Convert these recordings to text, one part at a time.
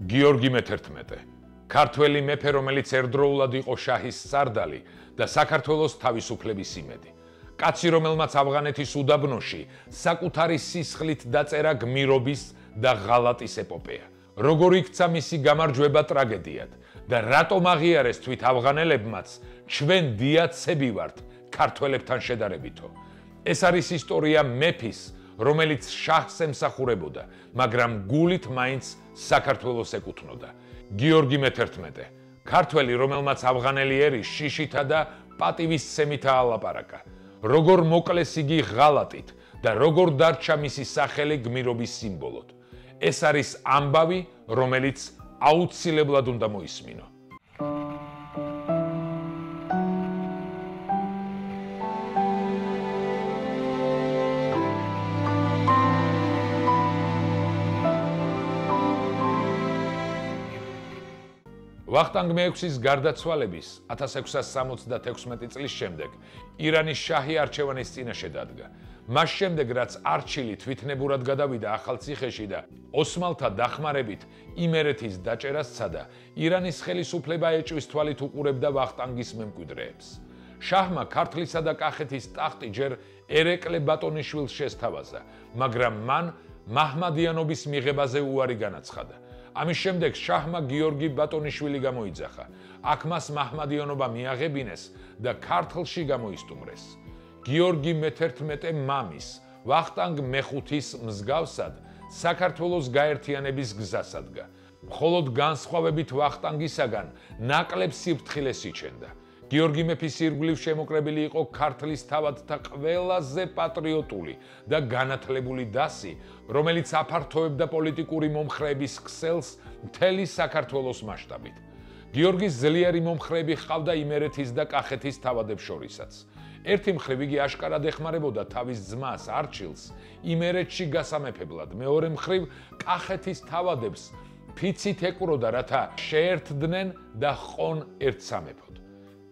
გიორგი მე-11 ქართველი მეფე, რომელიც ერთდროულად იყო შაჰის სარდალი და საქართველოს თავისუფლების იმედი. კაცი, რომელმაც ავღანეთის უდაბნოში საკუთარი სისხლით დაწერა გმირობის და ღალატის ეპოპეა. როგორ იქცა მისი გამარჯვება ტრაგედიად და რატომ აღიარეს თვით ავღანელებმაც ჩვენ დიაცები ვართ ქართველებთან შედარებითო. ეს არის ისტორია მეფის, რომელიც შაჰს ემსახურებოდა, მაგრამ გულით მაინც საქართველოს ეკუთვნოდა. გიორგი მე-11 ქართველი, რომელმაც ავღანელი ერის შიშითა და პატივისცემითა ალაპარაკა. როგორ მოკლეს იგი ღალატით და როგორ დარჩა მისი სახელი გმირობის სიმბოლოდ. ეს არის ამბავი, რომელიც აუცილებლად უნდა მოისმინო. ვახტანგ მე-6-ის გარდაცვალების 1676 წლის შემდეგ ირანის შაჰი არჩევანის წინაშე დადგა. მას შემდეგ, რაც არჩილი თვითნებურად გადავიდა ახალციხეში და ოსმალთა დახმარებით იმერეთის დაჭერას სცადა, ირანის ხელისუფლება ეჭვის თვალით უყურებდა ვახტანგის მემკვიდრეებს. შაჰმა ქართლისა და კახეთის ტახტი ჯერ ერეკლე ბატონიშვილს შესთავაზა, მაგრამ მან მაჰმადიანობის მიღებაზე უარი განაცხადა. ამის შემდეგ შაჰმა გიორგი ბატონიშვილი გამოიძახა. აქ მას მაჰმადიანობა მიაღებინეს და ქართლში გამოისტუმრეს. გიორგი მე-11 მამის, ვახტანგ მე-5-ის მსგავსად საქართველოს გაერთიანების გზას ადგა. მხოლოდ განსხვავებით ვახტანგისაგან ნაკლებ სიფრთხილეს იჩენდა. გიორგი მეფის ირგვლივ შემოკრებილი იყო ქართლის თავადთა ყველაზე პატრიოტული და განათლებული დასი, რომელიც აფართოვებდა პოლიტიკური მომხრეების ქსელს მთელი საქართველოს მასშტაბით. გიორგის ძლიერი მომხრეები ჰყავდა იმერეთის და კახეთის თავადებს შორისაც. ერთი მხრივ იგი აშკარად ეხმარებოდა თავის ძმას არჩილს იმერეთში გასამეფებლად, მეორე მხრივ კახეთის თავადებს ფიცით ეკვროდა, რათა შეერთდნენ და ჰყონ ერთ სამეფოდ.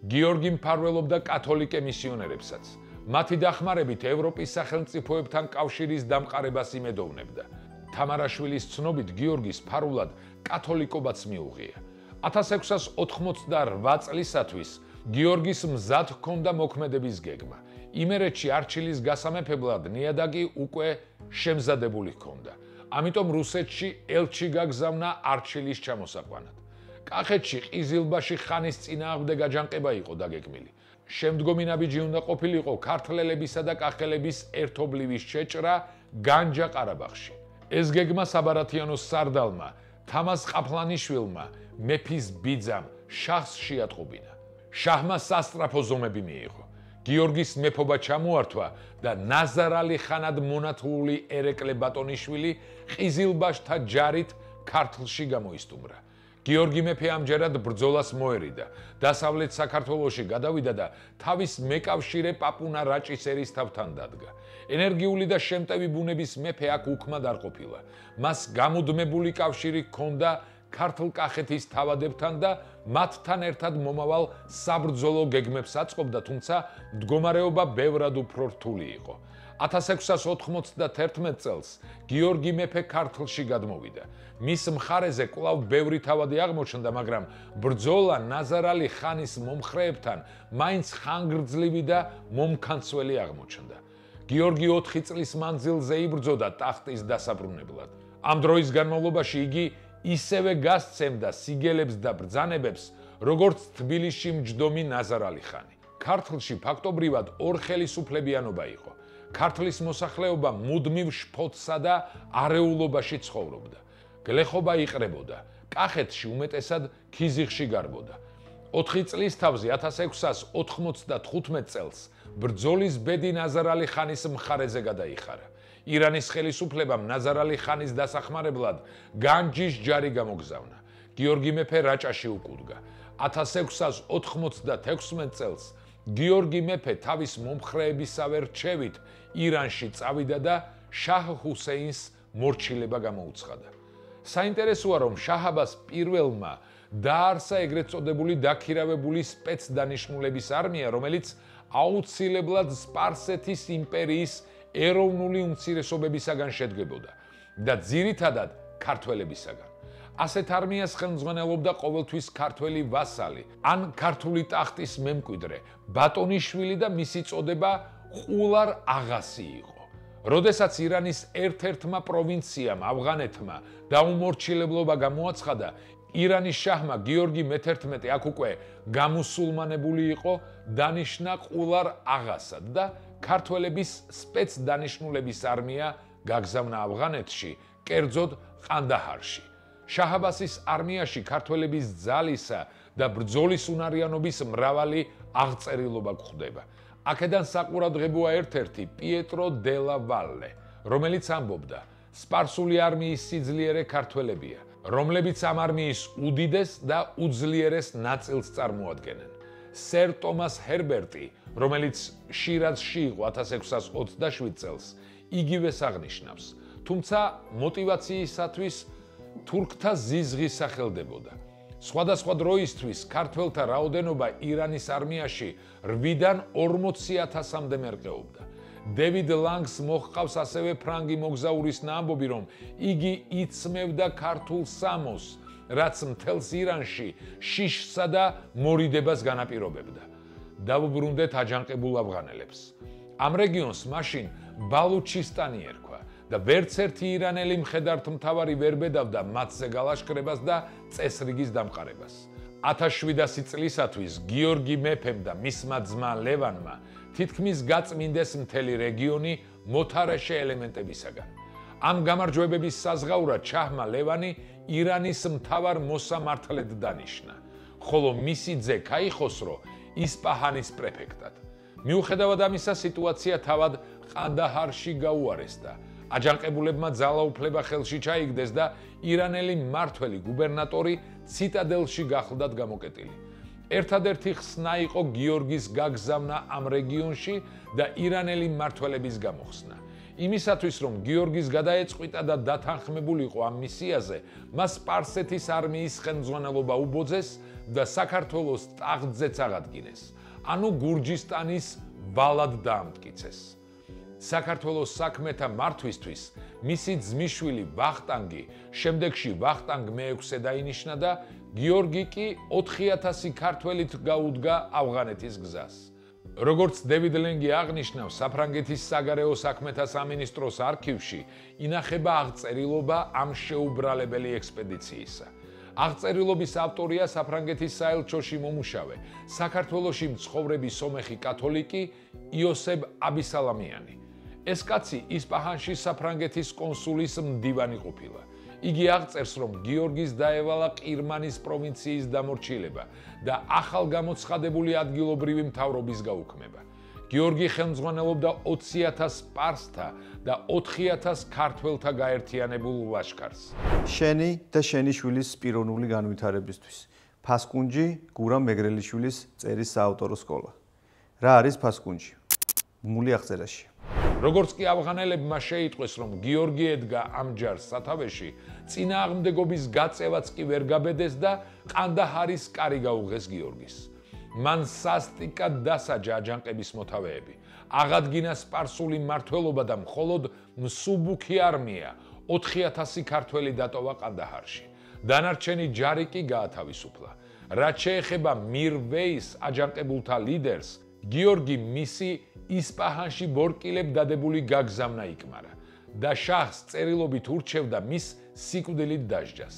გიორგი მფარველობდა კათოლიკე მისიონერებსაც. მათი დახმარებით ევროპის სახელმწიფოებთან კავშირის დამყარებას იმედოვნებდა. თამარაშვილის ცნობით გიორგის ფარულად კათოლიკობაც მიუღია. 1688 წლისათვის გიორგის მზად ჰქონდა მოქმედების გეგმა. იმერეთში არჩილის გასამეფებლად ნიადაგი უკვე შემზადებული ჰქონდა. ამიტომ რუსეთში ელჩი გაგზავნა არჩილის ჩამოსაყვანად. კახეთში ყიზილბაში ხანის წინააღმდეგ აჯანყება იყო დაგეგმილი. შემდგომი ნაბიჯი უნდა ყოფილიყო ქართველებისა და კახელების ერთობლივის შეჭრა განჯა-ყარაბაღში. ეს გეგმა საბარათიანოს სარდალმა თამაზ ყაფლანიშვილმა მეფის ბიძამ შაჰს შეატყობინა. შაჰმა სასწრაფო ზომები მიიღო. გიორგის მეფობა ჩამოართვა და ნაზარალი ხანად მონათლული ერეკლე ბატონიშვილი ყიზილბაშთა ჯარით ქართლში გამოისტუმრა. გიორგი მეფე ამჯერად ბრძოლას მოერიდა. დასავლეთ საქართველოში გადავიდა და თავის მეკავშირე პაპუნა რაჭის ერისთავთან დადგა. ენერგიული და შემტევი ბუნების მეფე აქ უქმად არ ყოფილა. მას გამუდმებული კავშირი ჰქონდა ქართლ-კახეთის თავადებთან და მათთან ერთად მომავალ საბრძოლო გეგმებს აწყობდა, თუმცა მდგომარეობა ბევრად უფრო რთული იყო. 1691 წელს გიორგი მეფე ქართლში გადმოვიდა. მის მხარეზე კვლავ ბევრი თავადი აღმოჩნდა, მაგრამ ბრძოლა ნაზარალი ხანის მომხრეებთან მაინც ხანგრძლივი და მომქანცველი აღმოჩნდა. გიორგი 4 წლის მანძილზე იბრძოდა ტახტის დასაბრუნებლად. ამ დროის განმავლობაში იგი ისევე გასცემდა სიგელებს და ბრძანებებს, როგორც თბილისში მჯდომი ნაზარალი ხანი. ქართლში ფაქტობრივად ორ ხელისუფლებიანობა იყო. ქართლის მოსახლეობა მუდმივ შფოთსა და არეულობაში ცხოვრობდა. გლეხობა იყრებოდა. კახეთში უმეტესად ქიზიხში გარბოდა. 4 წლის თავზე 1695 წელს ბრძოლის ბედი ნაზარალი ხანის მხარეზე გადაიხარა. ირანის ხელისუფლებამ ნაზარალი ხანის დასახმარებლად განჯის ჯარი გამოგზავნა. გიორგი მეფე რაჭაში უკუდგა. 1696 წელს გიორგი მეფე თავის მომხრეებისავე რჩევით ირანში წავიდა და შაჰ ჰუსეინს მორჩილება გამოუცხადა. საინტერესოა, რომ შაჰ-აბას პირველმა დაარსა ეგრეთ წოდებული დაქირავებული სპეცდანიშნულების არმია, რომელიც აუცილებლად სპარსეთის იმპერიის ეროვნული უმცირესობებისაგან შედგებოდა და ძირითადად ქართველებისაგან. ასეთ არმიას ხელმძღვანელობდა ყოველთვის ქართველი ვასალი, ან ქართული ტახტის მემკვიდრე, ბატონიშვილი და მისი წოდება ყულარ აღასი იყო. როდესაც ირანის ერთ-ერთმა პროვინციამ ავღანეთმა დაუმორჩილებლობა გამოაცხადა, ირანის შაჰმა გიორგი მე-11 აქ უკვე გამუსულმანებული იყო, დანიშნა ყულარ აღასად და ქართველების სპეცდანიშნულების არმია გაგზავნა ავღანეთში, კერძოდ ყანდაჰარში. შაჰ აბასის არმიაში ქართველების ძალისა და ბრძოლის უნარიანობის მრავალი აღწერილობა გვხვდება. აქედან საყურადღებოა ერთ-ერთი პიეტრო დე ლა ვალე, რომელიც ამბობდა, სპარსული არმიის სიძლიერე ქართველებია, რომლებიც ამ არმიის უდიდეს და უძლიერეს ნაწილს წარმოადგენენ. სერ ტომას ჰერბერტი, რომელიც შირაზში იყო 1627 წელს, იგივეს აღნიშნავს, თუმცა მოტივაციისათვის თურქთა ზიზღი სახელდებოდა. სხვადასხვა დროისთვის ქართველთა რაოდენობა ირანის არმიაში 8-დან 40,000-მდე მერყეობდა. დევიდ ლანგს მოჰყავს ასევე ფრანგი მოგზაურის ამბობი, რომ იგი იწმევდა ქართულ სამოს, რაც მთელს ირანში შიშსა და მორიდებას განაპირობებდა. დავუბრუნდეთ აჯანყებულ ავღანელებს. ამ რეგიონს მაშინ ბალუჩისტანი ერქვა და ვერც ერთი ირანელი მხედართმთავარი ვერ ბედავდა მათზე გალაშქრებას და წესრიგის დამყარებას. 1700 წლისათვის გიორგი მეფემ და მისმა ძმა ლევანმა თითქმის გაწმინდეს მთელი რეგიონი მოთარეშე ელემენტებისაგან. ამ გამარჯვებების საზღაურად შაჰმა ლევანი ირანის მთავარ მოსამართლედ დანიშნა, ხოლო მისი ძე ქაიხოსრო ისპაჰანის პრეფექტად. მიუხედავად ამისა, სიტუაცია თავად ყანდაჰარში გაუარესდა. აჯანყებულებმა ძალაუფლება ხელში ჩაიგდეს და ირანელი მმართველი გუბერნატორი ციტადელში გახლდათ გამოკეტილი. ერთადერთი ხსნა იყო გიორგის გაგზავნა ამ რეგიონში და ირანელი მმართველების გამოხსნა. იმისათვის, რომ გიორგის გადაეწყვიტა და დათანხმებულიყო ამ მისიაზე, მას სპარსეთის არმიის ხელმძღვანელობა უბოძეს და საქართველოს ტახტზეც აღადგინეს, ანუ გურჯისტანის ვალად დაამტკიცეს. საქართველოს საქმეთა მართვისთვის მისი ძმისშვილი ვახტანგი, შემდეგში ვახტანგ მე-6 დაინიშნა და გიორგი კი 4000 ქართველით გაუდგა ავღანეთის გზას. როგორც დევიდ ლენგი აღნიშნავს, საფრანგეთის საგარეო საქმეთა სამინისტროს არქივში ინახება აღწერილობა ამ შეუბრალებელი ექსპედიციისა. აღწერილობის ავტორია საფრანგეთის საელჩოში მომუშავე, საქართველოში მცხოვრები სომეხი კათოლიკი იოსებ აბისალამიანი. ეს კაცი ისპაჰანში საფრანგეთის კონსულის მდივანი ყოფილა. იგი აღწერს, რომ გიორგის დაევალა ყირმანის პროვინციის დამორჩილება და ახალ გამოცხადებული ადგილობრივი მთავრობის გაუქმება. გიორგი ხელმძღვანელობდა 20,000 სპარსთა და 4,000 ქართველთა გაერთიანებულ ლაშქარს. შენი და შენი შვილის პიროვნული განვითარებისთვის. ფასკუნჯი გურამ მეგრელიშვილის წერის საავტორო სკოლა. რა არის ფასკუნჯი? მული აღწერაში. როგორც კი ავღანელებმა შეიტყვეს, რომ გიორგი ედგა ამ ჯარს სათავეში, წინააღმდეგობის გაწევაც კი ვერ გაბედეს და ყანდაჰარის კარი გაუღეს გიორგის. მან სასტიკად დასაჯა აჯანყების მოთავეები. აღადგინა სპარსული მმართველობა და მხოლოდ მსუბუქი არმია 4000 ქართველი დატოვა ყანდაჰარში. დანარჩენი ჯარი კი გაათავისუფლა. რაც შეეხება მირ ვეის აჯანყებულთა ლიდერს, გიორგი მისი ისპაჰანში ბორკილებ დადებული გაგზავნა იკმარა და შაჰს წერილობით ურჩევდა მის სიკვდილით დასჯას.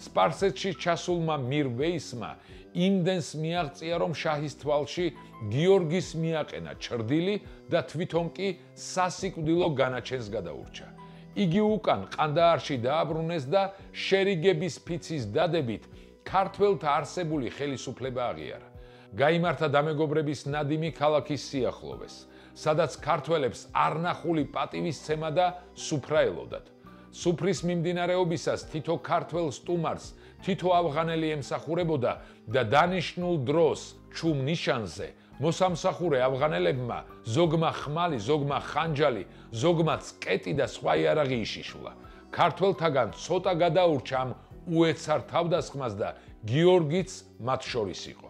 სპარსეთში ჩასულმა მირ ვეისმა იმდენს მიაღწია, რომ შაჰის თვალში გიორგის მიაყენა ჩრდილი და თვითონ კი სასიკვდილო განაჩენს გადაურჩა. იგი უკან ყანდაჰარში დააბრუნეს და შერიგების ფიცის დადებით ქართველთა არსებული ხელისუფლება აღიარა. გაიმართა დამეგობრების ნადიმი ქალაქის სიახლოვეს, სადაც ქართველებს არნახული პატივისცემა და სუფრა ელოდათ. სუფრის მიმდინარეობისას თითო ქართველ სტუმარს თითო ავღანელი ემსახურებოდა და დანიშნულ დროს ჩუმ ნიშანზე მოსამსახურე ავღანელებმა ზოგმა ხმალი, ზოგმა ხანჯალი, ზოგმა წკეტი და სხვა იარაღი იშიშულა. ქართველთაგან ცოტა გადაურჩა ამ უეცარ თავდასხმას და გიორგიც მათ შორის იყო.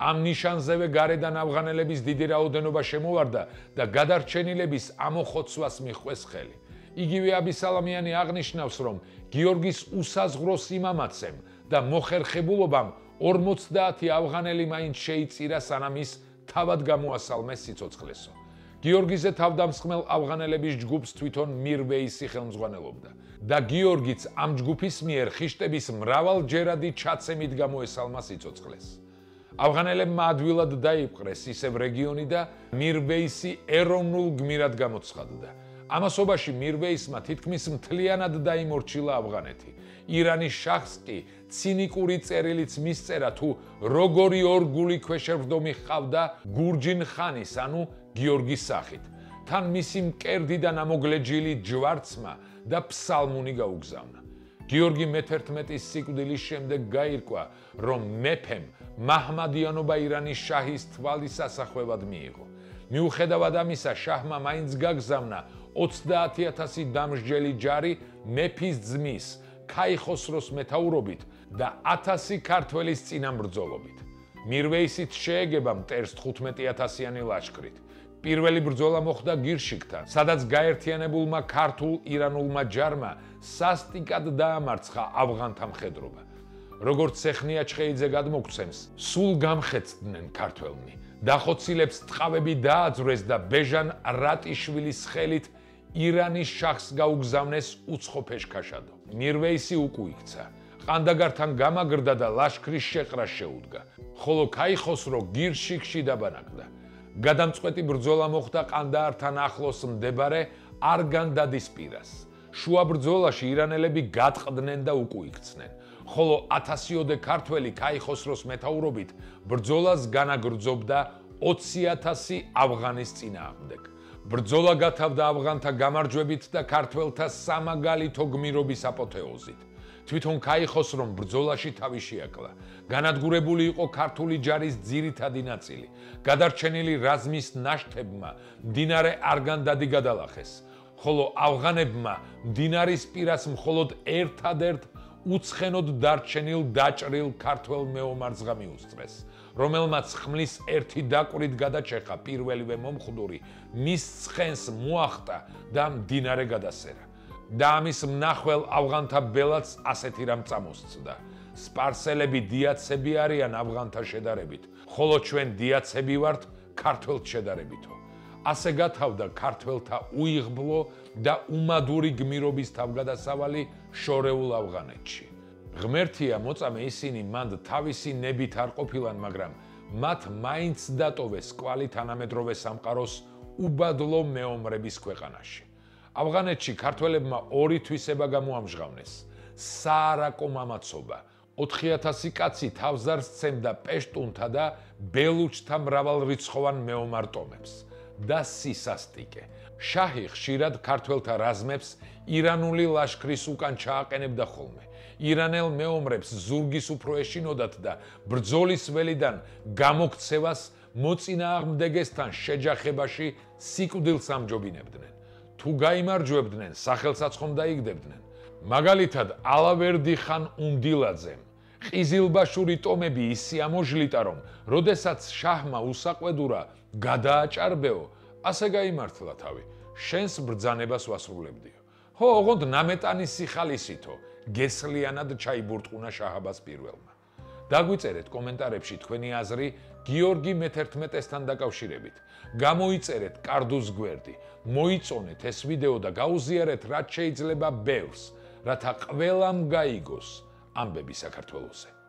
ამ ნიშანზევე გარედან ავღანელების დიდი რაოდენობა შემოვარდა და გადარჩენილების ამოხოცვას მიჰყვეს ხელი. იგივე აბისალამიანი აღნიშნავს, რომ გიორგის უსაზღრო სიმამაცემ და მოხერხებულობამ 50 ავღანელი მაინც შეიწირა, სანამ ის თავად გამოასალმეს სიცოცხლესო. გიორგიზე თავდამსხმელ ავღანელების ჯგუფს თვითონ მირვეისი ხელმძღვანელობდა და გიორგიც ამ ჯგუფის მიერ ხიშტების მრავალჯერადი ჩაცემით გამოესალმა სიცოცხლეს. ავღანელებმა ადვილად დაიპყრეს ისევ რეგიონი და მირვეისი ეროვნულ გმირად გამოცხადდა. ამასობაში მირვეისმა თითქმის მთლიანად დაიმორჩილა ავღანეთი. ირანის შაჰს კი ცინიკური წერილიც მისწერა, თუ როგორი ორგული ქვეშევრდომი ჰყავდა გურჯინ ხანის, ანუ გიორგის სახით. თან მისი მკერდი და ნამოგლეჯილი ჯვარცმა და ფსალმუნი გაუგზავნა. გიორგი მე-11-ის სიკვდილის შემდეგ გაირკვა, რომ მეფემ მაჰმადიანობა ირანის შაჰის თვალის ასახვევად მიიღო. მიუხედავად ამისა, შაჰმა მაინც გაგზავნა 30,000 დამსჯელი ჯარი მეფის ძმის ქაიხოსროს მეთაურობით და 1000 ქართველის წინამბრძოლობით. მირვეისით შეეგება მტერს 15,000-იანი ლაშქრით. პირველი ბრძოლა მოხდა გირშიკთან, სადაც გაერთიანებულმა ქართულ-ირანულმა ჯარმა სასტიკად დაამარცხა ავღანთა მხედრობა. როგორც სეხნია ჩხეიძე გადმოგცემს, სულ გამხეცდნენ ქართველნი. დახოცილებს ტყავები დააძვრეს და ბეჟან რატიშვილის ხელით ირანის შაჰს გაუგზავნეს უცხო ფეშქაშადო. მირვეისი უკუიქცა. ყანდაგართან გამაგრდა და ლაშქრის შეყრას შეუდგა, ხოლო ქაიხოსრო გირშიკში დაბანაკდა. გადამწყვეტი ბრძოლა მოხდა ყანდაართან ახლოს მდებარე არგანდადის პირას. შუა ბრძოლაში ირანელები გატყდნენ და უკუიქცნენ, ხოლო 1000-ოდე ქართველი ქაიხოსროს მეთაურობით ბრძოლას განაგრძობდა 20,000 ავღანის წინააღმდეგ. ბრძოლა გათავდა ავღანთა გამარჯვებით და ქართველთა სამაგალითო გმირობის აპოთეოზით. თვითონ ქაიხოსრომ ბრძოლაში თავი შეაკლა. განადგურებული იყო ქართული ჯარის ძირითადი ნაწილი. გადარჩენილი რაზმის ნაშთებმა მდინარე არგანდადი გადალახეს, ხოლო ავღანებმა მდინარის პირას მხოლოდ ერთადერთ უცხენოდ დარჩენილ დაჭრილ ქართველ მეომარს მიუსწრეს, რომელმაც ხმლის ერთი დაკვრით გადაჭეხა პირველივე მომხდური, მის ცხენს მოახტა და მდინარე გადასერა. და ამის მნახველ ავღანთა ბელაც ასეთი რამ წამოსწდა. სპარსელები დიაცები არიან ავღანთა შედარებით, ხოლო ჩვენ დიაცები ვართ ქართველთ შედარებითო. ასე გათავდა ქართველთა უიღბლო და უმადური გმირობის თავგადასავალი შორეულ ავღანეთში. ღმერთია მოწამე, ისინი მანდ თავისი ნებით არ ყოფილან, მაგრამ მათ მაინც დატოვეს კვალი თანამედროვე სამყაროს უბადლო მეომრების ქვეყანაში. ავღანეთში ქართველებმა ორი თვისება გამოამჟღავნეს: საარაკო მამაცობა, 4000 კაცი თავზარს სცემდა პეშტუნთა და ბელუჩთა მრავალრიცხოვან მეომარ ტომებს და სისასტიკე. შაჰი ხშირად ქართველთა რაზმებს ირანული ლაშქრის უკან ჩააყენებდა ხოლმე. ირანელ მეომრებს ზურგის უფრო ეშინოდათ და ბრძოლის ველიდან გამოქცევას მოწინააღმდეგესთან შეჯახებაში სიკვდილს ამჯობინებდნენ. თუ გაიმარჯვებდნენ, სახელსაცხომ დაიგდებდნენ. მაგალითად, ალავერდი ხან უნდილაძემ ყიზილბაშური ტომები ისი ამოჟლიტა, რომ როდესაც შაჰმა უსაყვედურა გადააჭარბეო, ასე გაიმართლა თავი, შენს ბრძანებას ვასრულებდიო. ხო, ოღონდ ნამეტანის სიხალისითო, გესლიანად ჩაიბურტყუნა შაჰაბას პირველმა. დაგვიწერეთ კომენტარებში თქვენი აზრი გიორგი მე-11-ესთან დაკავშირებით. გამოიწერეთ კარდუს გვერდი, მოიწონეთ ეს ვიდეო და გაუზიარეთ რაც შეიძლება ბევრს, რათა ყველამ გაიგოს ამბები საქართველოსზე.